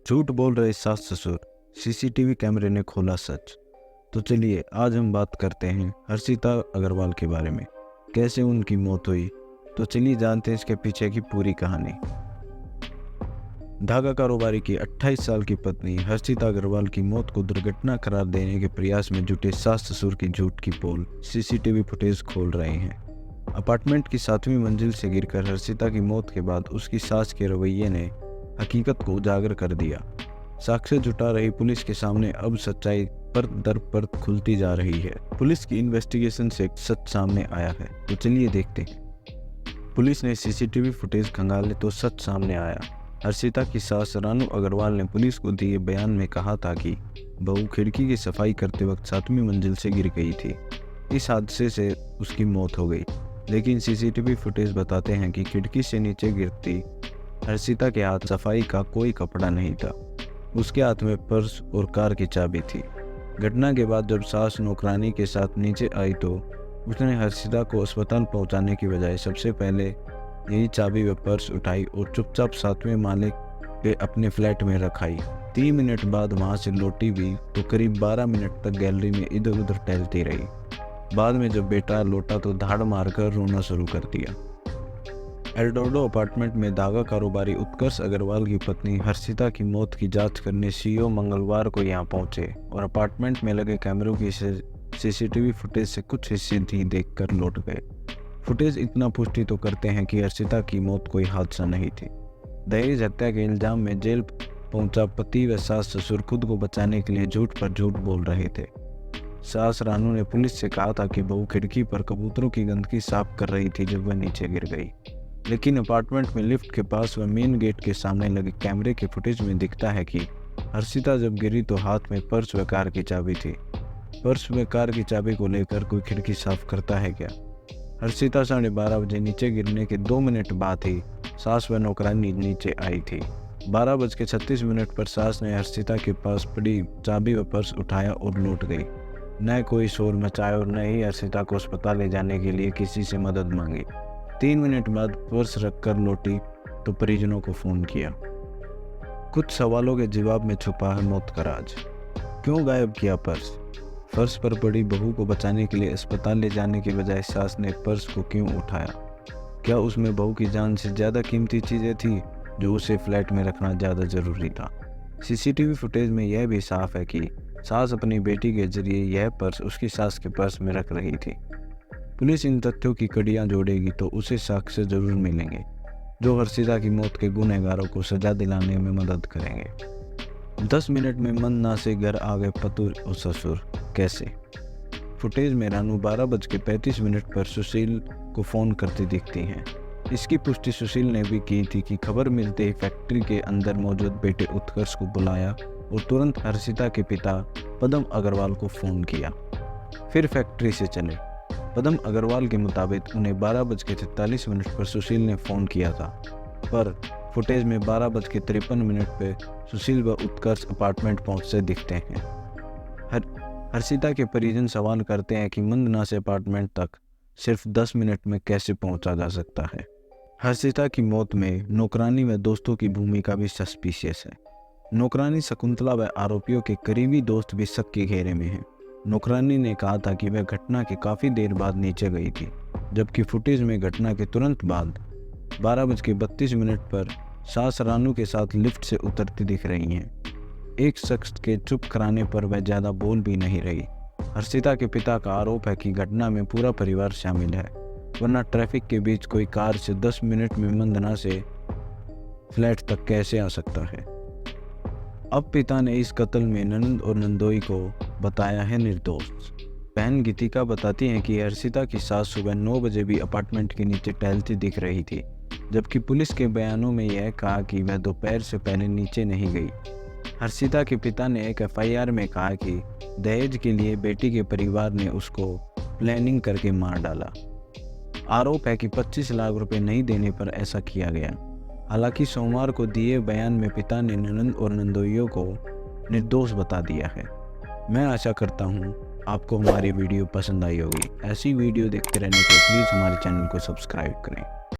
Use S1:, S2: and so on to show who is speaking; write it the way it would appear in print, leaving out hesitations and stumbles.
S1: झूठ बोल रहे सास ससुर, सीसीटीवी कैमरे ने खोला सच। तो चलिए आज हम बात करते हैं हर्षिता अग्रवाल के बारे में, कैसे उनकी मौत हुई। तो चलिए जानते हैं इसके पीछे की पूरी कहानी। धागा कारोबारी की 28 साल की पत्नी हर्षिता अग्रवाल की मौत को दुर्घटना करार देने के प्रयास में जुटे सास ससुर की झूठ की पोल सीसीटीवी फुटेज खोल रहे हैं। अपार्टमेंट की 7वीं मंजिल से गिरकर हर्षिता की मौत के बाद उसकी सास के रवैये ने हकीकत को उजागर कर दिया। साक्ष्य जुटा रही पुलिस के सामने अब सच्चाई परत दर परत खुलती जा रही है। पुलिस की इन्वेस्टिगेशन से सच सामने आया है, तो चलिए देखते हैं। पुलिस ने सीसीटीवी फुटेज खंगाले तो सच सामने आया। हर्षिता की सास रानू अग्रवाल ने पुलिस को दिए बयान में कहा था कि बहू खिड़की की सफाई करते वक्त 7वीं मंजिल से गिर गई थी। इस हादसे से उसकी मौत हो गई, लेकिन सीसीटीवी फुटेज बताते हैं कि खिड़की से नीचे गिरती हर्षिता के हाथ सफाई का कोई कपड़ा नहीं था। उसके हाथ में पर्स और कार की चाबी थी। घटना के बाद जब सास नौकरानी के साथ नीचे आई तो उसने हर्षिता को अस्पताल पहुंचाने की बजाय सबसे पहले यही चाबी व पर्स उठाई और चुपचाप 7वें माले के अपने फ्लैट में रखाई। 3 मिनट बाद वहां से लौटी भी तो करीब 12 मिनट तक गैलरी में इधर उधर टहलती रही। बाद में जब बेटा लौटा तो धाड़ मारकर रोना शुरू कर दिया। एल्डोर्डो अपार्टमेंट में धागा कारोबारी उत्कर्ष अग्रवाल की पत्नी हर्षिता की मौत की जांच करने सीईओ मंगलवार को यहां पहुंचे और अपार्टमेंट में लगे कैमरों की सीसीटीवी फुटेज से कुछ हिस्से ही देखकर लौट गए। फुटेज इतना पुष्टि तो करते हैं कि हर्षिता की मौत कोई हादसा नहीं थी। दहेज हत्या के इल्जाम में जेल पहुंचा पति व सास ससुर खुद को बचाने के लिए झूठ पर झूठ बोल रहे थे। सास रानू ने पुलिस से कहा था कि बहू खिड़की पर कबूतरों की गंदगी साफ कर रही थी जब वह नीचे गिर गई, लेकिन अपार्टमेंट में लिफ्ट के पास व मेन गेट के सामने लगे कैमरे के फुटेज में दिखता है कि हर्षिता जब गिरी तो हाथ में पर्स व कार की चाबी थी। पर्स व कार की चाबी को लेकर कोई खिड़की साफ करता है क्या? हर्षिता 12:30 बजे नीचे गिरने के 2 मिनट बाद ही सास व नौकरानी नीचे आई थी। 12:36 पर सास ने हर्षिता के पास पड़ी चाबी व पर्स उठाया और लौट गई। न कोई शोर मचाया और न ही हर्षिता को अस्पताल ले जाने के लिए किसी से मदद मांगी। 3 मिनट बाद पर्स रखकर लौटी तो परिजनों को फोन किया। कुछ सवालों के जवाब में छुपा है मौत का राज। क्यों गायब किया पर्स? फर्श पर पड़ी बहू को बचाने के लिए अस्पताल ले जाने के बजाय सास ने पर्स को क्यों उठाया? क्या उसमें बहू की जान से ज़्यादा कीमती चीज़ें थी जो उसे फ्लैट में रखना ज़्यादा ज़रूरी था? सीसीटीवी फुटेज में यह भी साफ है कि सास अपनी बेटी के जरिए यह पर्स उसकी सास के पर्स में रख रही थी। पुलिस इन तथ्यों की कड़ियां जोड़ेगी तो उसे साक्ष्य जरूर मिलेंगे जो हर्षिता की मौत के गुनहगारों को सजा दिलाने में मदद करेंगे। 10 मिनट में मन ना से घर आ गए पति और ससुर। कैसे? फुटेज में रानू 12:35 पर सुशील को फोन करती दिखती हैं। इसकी पुष्टि सुशील ने भी की थी कि खबर मिलते ही फैक्ट्री के अंदर मौजूद बेटे उत्कर्ष को बुलाया और तुरंत हर्षिता के पिता पद्म अग्रवाल को फोन किया। फिर फैक्ट्री से चले। पद्म अग्रवाल के मुताबिक उन्हें 12:43 पर सुशील ने फ़ोन किया था, पर फुटेज में 12:53 पर सुशील व उत्कर्ष अपार्टमेंट पहुंचते दिखते हैं। हर्षिता के परिजन सवाल करते हैं कि मंदना से अपार्टमेंट तक सिर्फ 10 मिनट में कैसे पहुंचा जा सकता है। हर्षिता की मौत में नौकरानी व दोस्तों की भूमिका भी सस्पिशियस है। नौकरानी शकुंतला व आरोपियों के करीबी दोस्त भी शक के घेरे में हैं। नौकरानी ने कहा था कि वह घटना के काफ़ी देर बाद नीचे गई थी, जबकि फुटेज में घटना के तुरंत बाद 12:32 पर सास रानू के साथ लिफ्ट से उतरती दिख रही हैं। एक शख्स के चुप कराने पर वह ज़्यादा बोल भी नहीं रही। हर्षिता के पिता का आरोप है कि घटना में पूरा परिवार शामिल है, वरना ट्रैफिक के बीच कोई कार से 10 मिनट में मंदना से फ्लैट तक कैसे आ सकता है। अब पिता ने इस कत्ल में ननंद और नंदोई को बताया है निर्दोष। बहन गीतिका बताती हैं कि हर्षिता की सास सुबह 9 बजे भी अपार्टमेंट के नीचे टहलती दिख रही थी, जबकि पुलिस के बयानों में यह कहा कि वह दोपहर से पहले नीचे नहीं गई। हर्षिता के पिता ने एक एफआईआर में कहा कि दहेज के लिए बेटी के परिवार ने उसको प्लानिंग करके मार डाला। आरोप है कि 25 लाख रुपए नहीं देने पर ऐसा किया गया। हालांकि सोमवार को दिए बयान में पिता ने ननंद और नंदोइयों को निर्दोष बता दिया है। मैं आशा करता हूँ आपको हमारी वीडियो पसंद आई होगी। ऐसी वीडियो देखते रहने के लिए प्लीज़ हमारे चैनल को सब्सक्राइब करें।